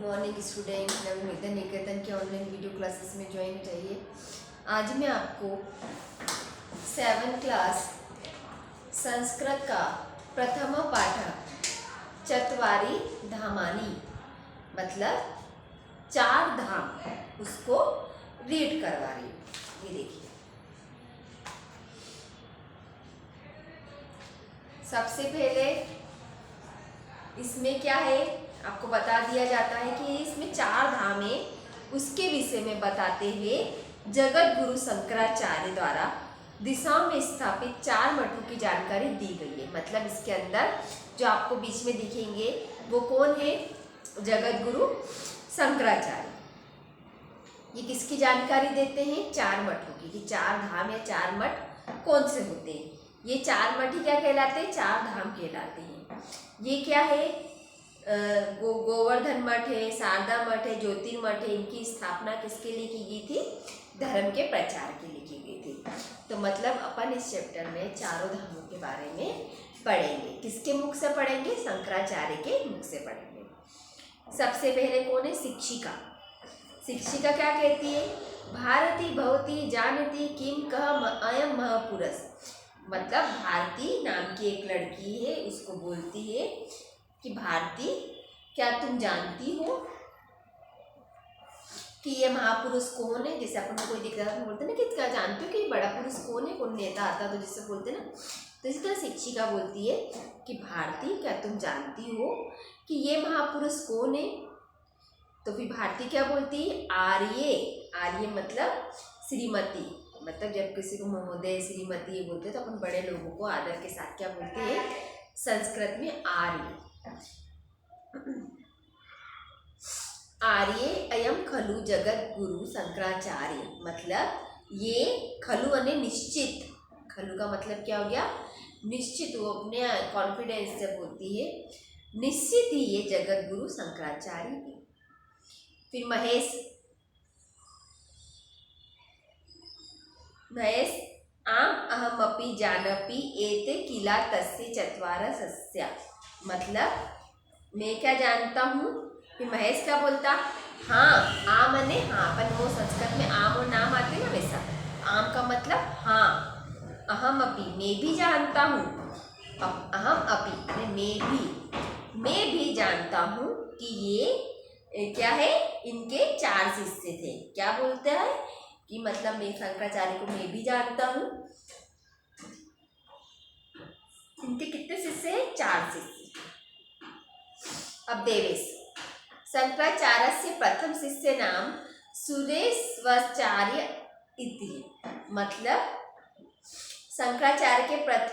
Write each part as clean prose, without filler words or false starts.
Morning student, नवनिता निकेतन के online video classes में join चाहिए। आज मैं आपको 7th क्लास संस्कृत का प्रथम पाठ चत्वारि धामानि मतलब 4 धाम उसको रीड करवा रही हूँ। ये देखिए, सबसे पहले इसमें क्या है आपको बता दिया जाता है कि इसमें 4 धाम है, उसके विषय में बताते हुए जगत गुरु शंकराचार्य द्वारा दिशा में स्थापित 4 मठों की जानकारी दी गई है। मतलब इसके अंदर जो आपको बीच में दिखेंगे वो कौन है? जगत गुरु शंकराचार्य। ये किसकी जानकारी देते हैं? 4 मठों की, कि 4 धाम या 4 मठ कौन से होते हैं। ये 4 मठ ही क्या कहलाते हैं? 4 धाम कहलाते हैं। ये क्या है? गोवर्धन मठ है, शारदा मठ है, ज्योतिर्मठ है। इनकी स्थापना किसके लिए की गई थी? धर्म के प्रचार के लिए की गई थी। तो मतलब अपन इस चैप्टर में चारों धर्मों के बारे में पढ़ेंगे। किसके मुख से पढ़ेंगे? शंकराचार्य के मुख से पढ़ेंगे। सबसे पहले कौन है? शिक्षिका। शिक्षिका क्या कहती है? भारती भवती जानती किम कह अयम महापुरुष। मतलब भारती नाम की एक लड़की है, उसको बोलती है कि भारती, क्या तुम जानती हो कि ये महापुरुष कौन है? जैसे अपन को कोई दिख रहा है तो बोलते ना कि क्या जानते हो कि ये बड़ा पुरुष कौन है? कौन नेता आता तो जिससे बोलते ना, तो इसी तरह शिक्षिका बोलती है कि भारती, क्या तुम जानती हो कि ये महापुरुष कौन है? तो फिर भारती क्या बोलती है? आर्य। आर्य मतलब श्रीमती। मतलब जब किसी को महोदय, श्रीमती ये बोलते हैं तो अपन बड़े लोगों को आदर के साथ क्या बोलते हैं संस्कृत में? आर्य। आर्य अयम खलु जगत गुरु शंकराचार्य। मतलब ये खलु अने निश्चित। खलु का मतलब क्या हो गया? निश्चित। वो अपने कॉन्फिडेंस से बोलती है, निश्चित ही ये जगत गुरु शंकराचार्य है। फिर महेश आम अहमपि जानपि एते किला तस्य चत्वार सस्या। मतलब मैं क्या जानता हूँ? फिर महेश क्या बोलता? हाँ। आम अने हाँ, अपन वो संस्कृत में आम और नाम आते ना, वैसा। आम का मतलब हाँ। अहम अपि मैं भी जानता हूँ। अहम अपि मैं भी जानता हूँ कि ये क्या है? इनके 4 शिष्य थे। क्या बोलते हैं कि मतलब मैं शंकराचार्य को मैं भी जानता हूँ। इनके कितने शिष्य हैं? 4 शिष्य। अब देवेश शंकराचार्य से प्रथम शिष्य नाम सुरेश्वराचार्य इति। मतलब शंकराचार्य के प्रथम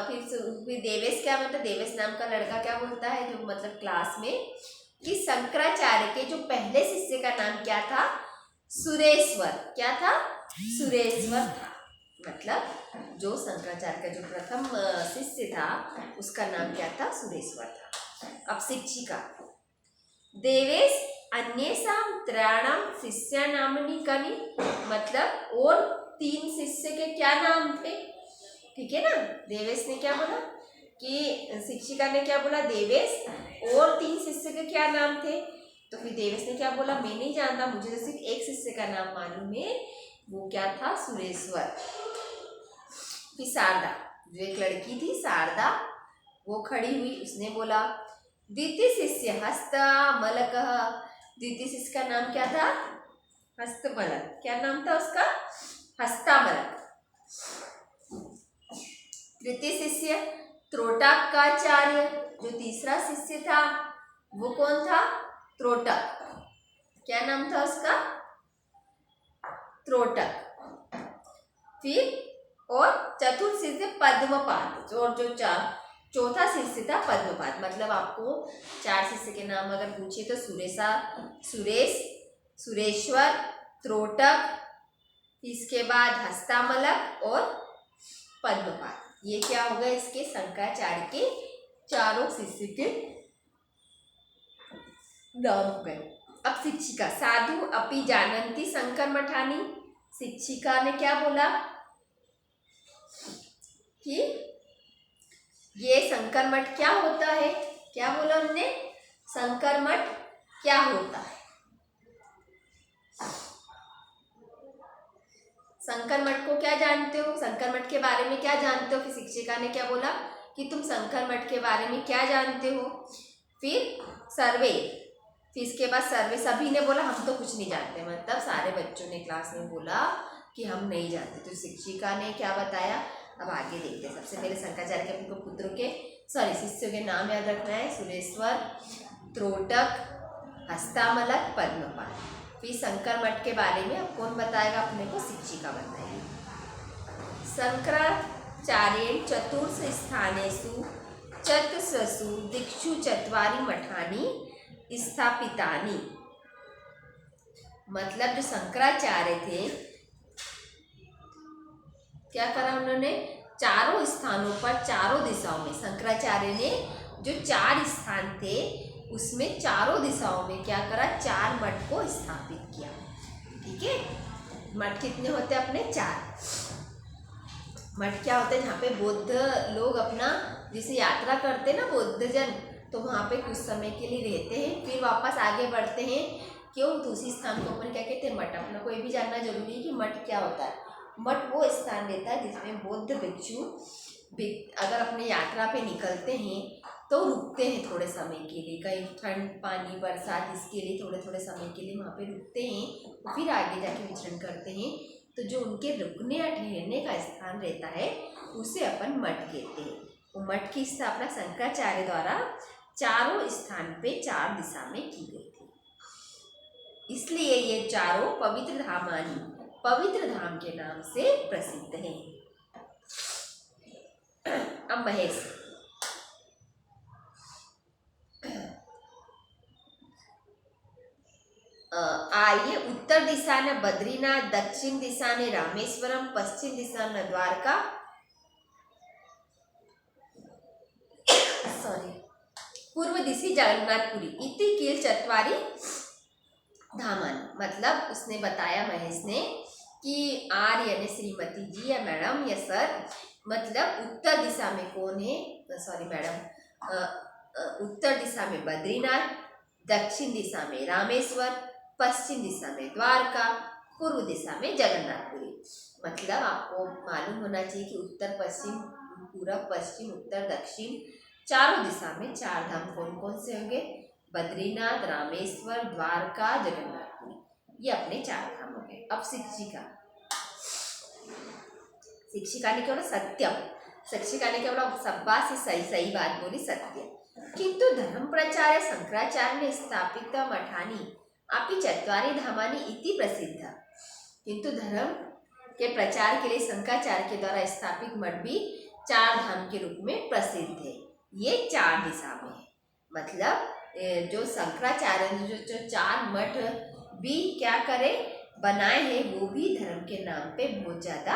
फिर देवेश क्या मतलब? देवेश नाम का लड़का क्या बोलता है जो मतलब क्लास में कि शंकराचार्य के जो पहले शिष्य का नाम क्या था? सुरेश्वर। क्या था? सुरेश्वर था। मतलब जो शंकराचार्य का जो प्रथम शिष्य था उसका नाम क्या था? सुरेश्वर था। अब शिक्षिका देवेश अन्येषां त्रयाणां शिष्यानामनि कनि। मतलब और 3 शिष्य के क्या नाम थे? ठीक है ना। देवेश ने क्या बोला कि शिक्षिका ने क्या बोला? देवेश और 3 शिष्य के क्या नाम थे? तो फिर देवेश ने क्या बोला? मैं नहीं जानता, मुझे तो सिर्फ एक शिष्य का नाम मालूम है, वो क्या था? सुरेश्वर। फिर शारदा, जो एक लड़की थी शारदा, वो खड़ी हुई, उसने बोला द्वितीय शिष्य हस्तमलक। द्वितीय शिष्य का नाम क्या था? हस्तमलक। क्या नाम था उसका? हस्तमलक। तृतीय शिष्य त्रोटकाचार्य। जो तीसरा शिष्य था वो कौन था? त्रोटक। क्या नाम था उसका? त्रोटक। फिर और चतुर्थ शिष्य पद्मपाद। और जो चौथा शिष्य था पद्मपाद। मतलब आपको 4 शिष्य के नाम अगर पूछे तो सुरेश, सुरेश्वर, त्रोटक, इसके बाद हस्तामलक और पद्मपाद। ये क्या हो गए? इसके शंकराचार्य के चारों शिष्य के नाम हो गए। अब शिक्षिका साधु अपि जानन्ति शंकर मठानी। शिक्षिका ने क्या बोला कि ये शंकर मठ क्या होता है? क्या बोला उन्होंने? शंकर मठ क्या होता है? शंकर मठ को क्या जानते हो? शंकर मठ के बारे में क्या जानते हो? फिर शिक्षिका ने क्या बोला कि तुम शंकर मठ के बारे में क्या जानते हो? फिर सर्वे, फिर इसके बाद सर्वे, सभी ने बोला हम तो कुछ नहीं जानते, मतलब सारे बच्चों ने क्लास में बोला कि हम नहीं जानते। तो शिक्षिका ने क्या बताया, अब आगे देखते हैं। सबसे पहले शंकराचार्य के अपने पुत्रों के शिष्यों के नाम याद रखना है, सुरेश्वर, त्रोटक, हस्तामलक, पद्मपाल। फिर शंकर मठ के बारे में अब कौन बताएगा अपने को? शिक्षिका बताएगी। शंकराचार्येण चतुर्थ स्थानेषु चतस्रसु दिक्षु चत्वारि मठानि स्थापितानि। मतलब जो शंकराचार्य थे, क्या करा उन्होंने? चारों स्थानों पर, चारों दिशाओं में शंकराचार्य ने जो 4 स्थान थे उसमें चारों दिशाओं में क्या करा? 4 मठ को स्थापित किया। ठीक है, मठ कितने होते हैं अपने? 4 मठ। क्या होते हैं? जहाँ पे बौद्ध लोग अपना जैसे यात्रा करते हैं ना बौद्ध जन, तो वहाँ पे कुछ समय के लिए रहते हैं, फिर वापस आगे बढ़ते हैं। क्यों? तो उसी स्थान को अपन क्या कहते हैं? मठ। अपना को ये भी जानना जरूरी है कि मठ क्या होता है। मठ वो स्थान रहता है जिसमें बौद्ध भिक्षु अगर अपने यात्रा पे निकलते हैं तो रुकते हैं थोड़े समय के लिए, कहीं ठंड, पानी, बरसात, इसके लिए थोड़े थोड़े समय के लिए वहाँ पे रुकते हैं, तो फिर आगे जाके विचरण करते हैं। तो जो उनके रुकने या ठहरने का स्थान रहता है उसे अपन मठ कहते हैं। वो मठ की स्थापना शंकराचार्य द्वारा चारों स्थान पे 4 दिशा में की गई थी, इसलिए ये चारों पवित्र धामानी, पवित्र धाम के नाम से प्रसिद्ध हैं। अब महेश, आइए, उत्तर दिशा ने बद्रीनाथ, दक्षिण दिशा ने रामेश्वरम, पश्चिम दिशा ने द्वारका, पूर्व दिशा जगन्नाथपुरी इति किल चत्वारी धामानी। मतलब उसने बताया महेश ने कि आर यानी श्रीमती जी या मैडम या सर, मतलब उत्तर दिशा में कौन है? सॉरी मैडम, उत्तर दिशा में बद्रीनाथ, दक्षिण दिशा में रामेश्वर, पश्चिम दिशा में द्वारका, पूर्व दिशा में जगन्नाथपुरी। मतलब आपको मालूम होना चाहिए कि उत्तर, पश्चिम, पूर्व, पश्चिम, उत्तर, दक्षिण, चारों दिशा में 4 धाम कौन कौन से होंगे? बद्रीनाथ, रामेश्वर, द्वारका, जगन्नाथपुरी, ये अपने 4 धाम हो गए। अब शिक्षिका, शिक्षिका ने क्या बोला? सत्यम। शिक्षिका ने क्या बोला? शाबाश, सही सही बात बोली, सत्य। किंतु धर्म प्रचार शंकराचार्य ने स्थापित मठानी अपि चत्वारि धामानि इति प्रसिद्ध। किंतु धर्म के प्रचार के लिए शंकराचार्य के द्वारा स्थापित मठ भी 4 धाम के रूप में प्रसिद्ध है। ये 4 दिशा में है। मतलब जो शंकराचार्य ने जो 4 मठ भी क्या करे? बनाए हैं, वो भी धर्म के नाम पे बहुत ज्यादा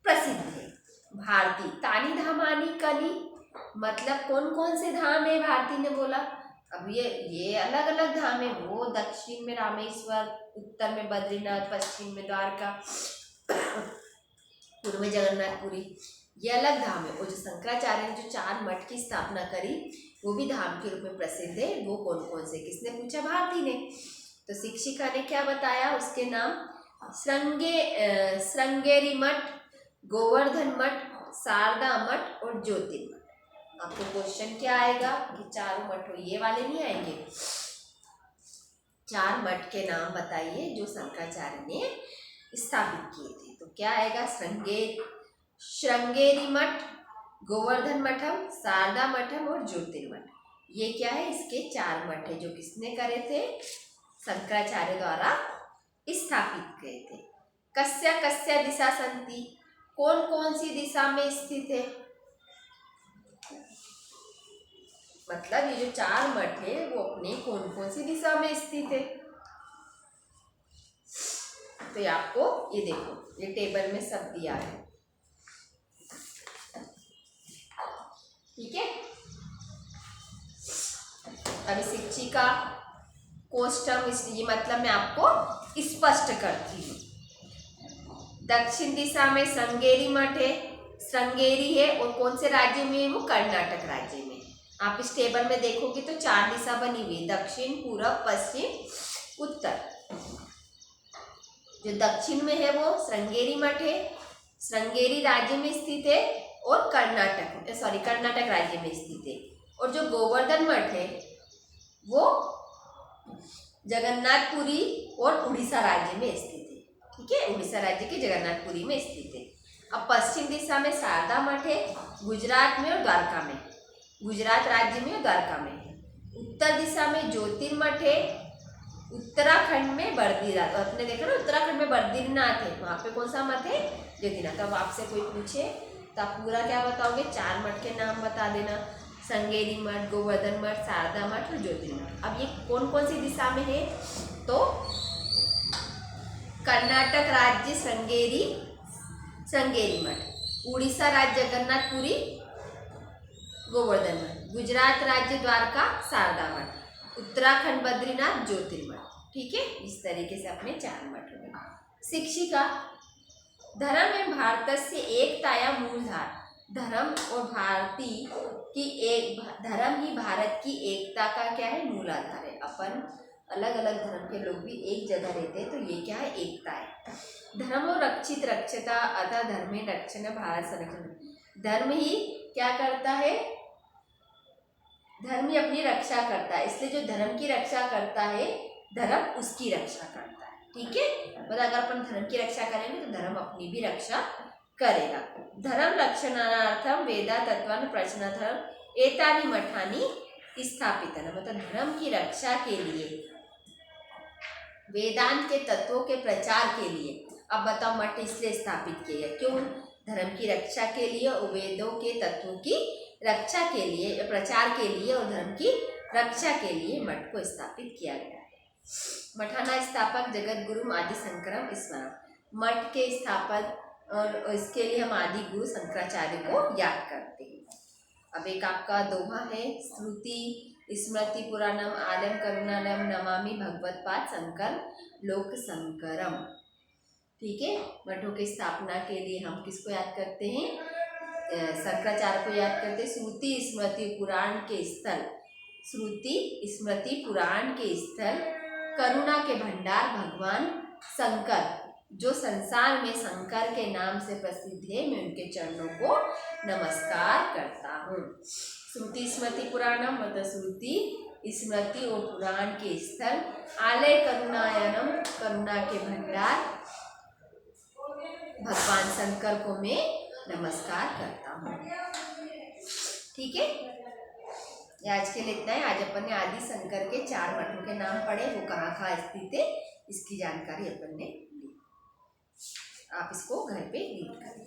प्रसिद्ध है। भारती तानी धामानी कली, मतलब कौन कौन से धाम है? भारती ने बोला। अब ये अलग अलग धाम है, वो दक्षिण में रामेश्वर, उत्तर में बद्रीनाथ, पश्चिम में द्वारका, पूर्व में जगन्नाथपुरी, ये अलग धाम है। और जो शंकराचार्य ने जो 4 मठ की स्थापना करी वो भी धाम के रूप में प्रसिद्ध है। वो कौन कौन से? किसने पूछा? भारती ने। तो शिक्षिका ने क्या बताया? उसके नाम श्रृंगेरी मठ, गोवर्धन मठ, शारदा मठ और ज्योतिर्मठ। आपको क्वेश्चन क्या आएगा कि 4 मठ हो, ये वाले नहीं आएंगे। 4 मठ के नाम बताइए जो शंकराचार्य ने स्थापित किए थे। तो क्या आएगा? श्रृंगेरी मठ, गोवर्धन मठम, शारदा मठम और ज्योतिर्मठ। ये क्या है? इसके 4 मठ है जो किसने करे थे? शंकराचार्य द्वारा स्थापित किए थे। कस्या कस्या दिशा संति, कौन कौन सी दिशा में स्थित है? मतलब ये जो 4 मठ है वो अपने कौन कौन सी दिशा में स्थित है? तो ये आपको, ये देखो, ये टेबल में सब दिया है। ठीक है, अभी शिक्षिका कोष्टक, ये मतलब मैं आपको स्पष्ट करती हूँ। दक्षिण दिशा में श्रृंगेरी मठ है, श्रृंगेरी है, और कौन से राज्य में है? वो कर्नाटक राज्य में। आप इस टेबल में देखोगे तो 4 दिशा बनी हुई, दक्षिण, पूरब, पश्चिम, उत्तर। जो दक्षिण में है वो श्रृंगेरी मठ है, श्रृंगेरी राज्य में स्थित है और कर्नाटक राज्य में स्थित है। और जो गोवर्धन मठ है वो जगन्नाथपुरी और उड़ीसा राज्य में स्थित है। ठीक है, उड़ीसा राज्य के जगन्नाथपुरी में स्थित है। अब पश्चिम दिशा में शारदा मठ है, गुजरात में और द्वारका में, गुजरात राज्य में और द्वारका में। उत्तर दिशा में ज्योतिर्मठ है, उत्तराखंड में बद्रीनाथ। आपने देखा ना उत्तराखंड में बद्रीनाथ है, वहाँ पे कौन सा मठ है? ज्योतिर्नाथ। अब आपसे कोई पूछे तो आप पूरा क्या बताओगे? 4 मठ के नाम बता देना, श्रृंगेरी मठ, गोवर्धन मठ, शारदा मठ और ज्योतिर्मठ। अब ये कौन कौन सी दिशा में है? तो कर्नाटक राज्य श्रृंगेरी मठ, उड़ीसा राज्य जगन्नाथपुरी गोवर्धन मठ, गुजरात राज्य द्वारका शारदा मठ, उत्तराखंड बद्रीनाथ ज्योतिर्मठ। ठीक है, इस तरीके से अपने 4 मठ हो गए। शिक्षिका, धर्म में भारतस्य एकताया मूलधार। धर्म और धर्म ही भारत की एकता का क्या है? मूल आधार है। अपन अलग अलग धर्म के लोग भी एक जगह रहते हैं, तो ये क्या है? एकता है। धर्म और रक्षित रक्षता अतः धर्मे रक्षण भारत संरक्षण। धर्म ही क्या करता है? धर्म ही अपनी रक्षा करता है, इसलिए जो धर्म की रक्षा करता है धर्म उसकी रक्षा करता है। ठीक है, मतलब अगर अपन धर्म की रक्षा करेंगे तो धर्म अपनी भी रक्षा करेगा। धर्म रक्षणार्थम वेदा तत्वान प्रवचनार्थम एतानि मठानि स्थापितन। मतलब धर्म की रक्षा के लिए, वेदांत के तत्वों के प्रचार के लिए। अब बताओ मठ इसलिए स्थापित किए गए, क्यों? धर्म की रक्षा के लिए और वेदों के तत्वों की रक्षा के लिए, प्रचार के लिए और धर्म की रक्षा के लिए मठ को स्थापित किया गया है। मठाना स्थापक जगत गुरु आदि शंकरम स्मरण। मठ के स्थापक और इसके लिए हम आदि गुरु शंकराचार्य को याद करते हैं। अब एक आपका दोहा है, श्रुति स्मृति पुराणम आलम करुणालम नमामि भगवत पाद शंकर लोक शंकरम। ठीक है, मठों की स्थापना के लिए हम किसको याद करते हैं? शंकराचार्य को याद करते हैं। श्रुति स्मृति पुराण के स्थल, श्रुति स्मृति पुराण के स्थल, करुणा के भंडार भगवान शंकर, जो संसार में शंकर के नाम से प्रसिद्ध है, मैं उनके चरणों को नमस्कार करता हूँ। श्रुति स्मृति पुराणम मतलब श्रुति स्मृति और पुराण के स्थल, आलय करुणायनम करुणा के भंडार भगवान शंकर को मैं नमस्कार करता हूँ। ठीक है, आज के लिए इतना है। आज अपन ने आदि शंकर के 4 मठों के नाम पढ़े, वो कहाँ कहाँ स्थित है इसकी जानकारी अपन ने ली। आप इसको घर पे रीड करें।